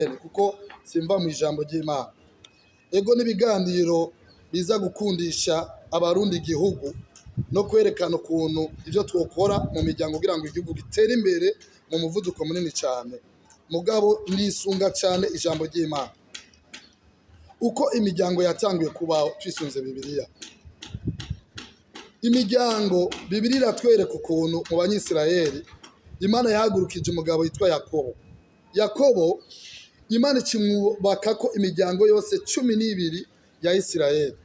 kuko simva mu ijambo ry'Imana. Ego n'ibiganiro biza gukundisha abarundi igihugu no kwerekana ukuntu ivyo twokora mu miryango kugira ngo igihugu gitere imbere mu muvuduko munini cyane. Mugabo ndisunga cyane ijambo ry'Imana. Uko imiryango yatanguye kubaho twisunze Bibiliya. Imiryango Bibiliya iratwereka ukuntu mu Banyisirayeli Imana yahagurukije umugabo yitwa Yakobo. Yakobo Imana ikimwubaka ko imiryango yose 12 ya Isirayeli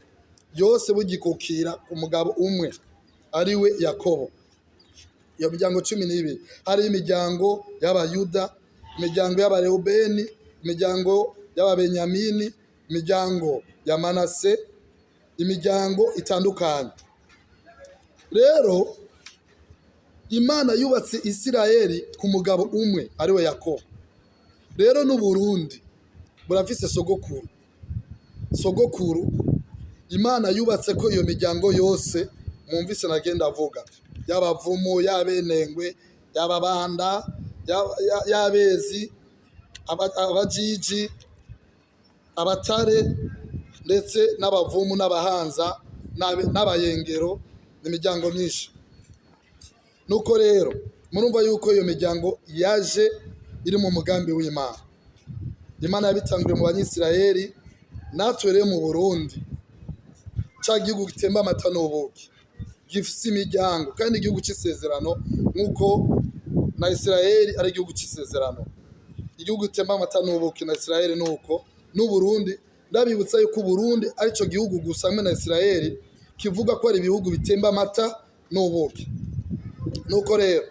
yose bugikukira ku mugabo umwe ariwe Yakobo. Iyo miryango 12 hari imiryango y'Abayuda, imiryango y'Abarubeni, imiryango y'Ababenyamini, imiryango ya Manase, imiryango itandukanye. Rero Imana yubatse Isirayeli ku mugabo umwe ariwe Yakobo. Rero n'Uburundi burafise sogokuru Imana yubatse ko iyo miryango yose mwumvise nagenda avuga, y'Abavumu, y'Abenengwe, y'Ababanda, y'Abezi, Abajiji, Abatare ndetse n'Abavumu n'Abahanza n'Abayengero, imiryango myinshi. Nuko rero murumva yuko iyo miryango yaje iri mu mugambi w'Imana. Imana yabitanguriye mu Banyisirayeli, natwe rero mu Burundi ca gihugu gitemba amata n'ubuki gifise imiryango kandi igihugu c'isezerano nkuko na Isirayeli ari igihugu c'isezerano. Igihugu gitemba amata n'ubuki na Isirayeli nuko n'Uburundi ndabibutsa yuko Burundi arico gihugu gusa hamwe na Isirayeli kivuga ko ari ibihugu bitemba amata n'ubuki. Nuko rero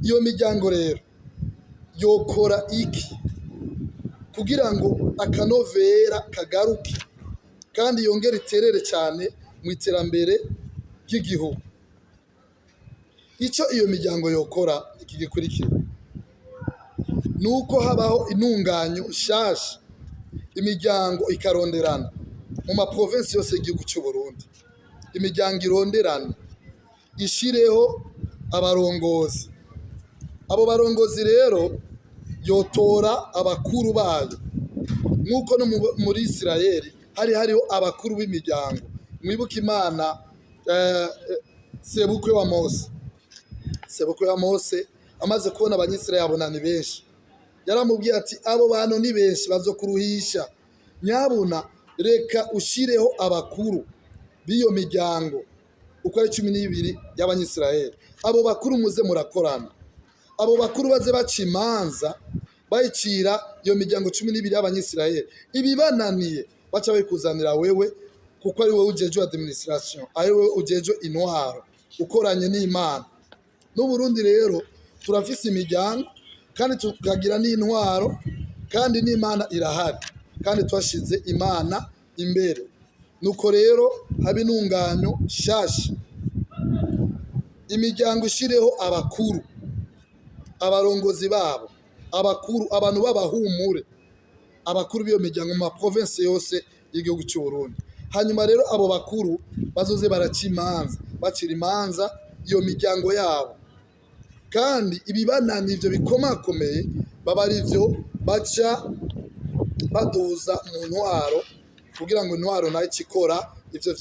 iyo miryango rero yokora iki kugira ngo akanovera kagaruke kandi yongere iterere cyane mu iterambere ry'igihugu? Ico iyo miryango yokora iki gikurikira: nuko habaho intunganyo shasha, imiryango ikaronderana mu maprovinsi yose y'igihugu cy'u Burundi. Imiryango ironderana ishireho abarongozi. Abo barongozi rero yotora abakuru bayo nkuko no muri Isirayeli hariho abakuru b'imiryango. Mwibuka Imana sebukwe wa Mose amaze kubona Abanyisirayeli abona ni benshi, yaramubwiye ati abo bantu ni benshi bazokuruhisha, nyabuna reka ushireho abakuru b'iyo miryango uko ari 12 y'Abanyisirayeli. Abo bakuru muze murakorana, abo bakuru baze baca imanza bayicira iyo miryango 12 y'Abanyisirayeli. Ibibananiye baca bayikuzanira wewe kuko ari wowe ujeje administration, ari wowe ujeje intwaro ukoranye n'Imana. N'Uburundi rero turafise imiryango kandi tukagira n'intwaro kandi n'Imana irahari kandi twashize Imana imbere. Nuko rero haba intunganyo shasha, imiryango ishireho abakuru, abarongozi babo, abakuru, abantu b'abahumure, abakuru b'iyo miryango mu maprovinsi yose y'igihugu cy'u Burundi. Hanyuma rero abo bakuru bazoze bacira imanza iyo miryango yabo, kandi ibibanani ivyo bikomakomeye baba ari vyo baca baduza mu ntwaro kugira ngo intwaro nayo ikikora ivyo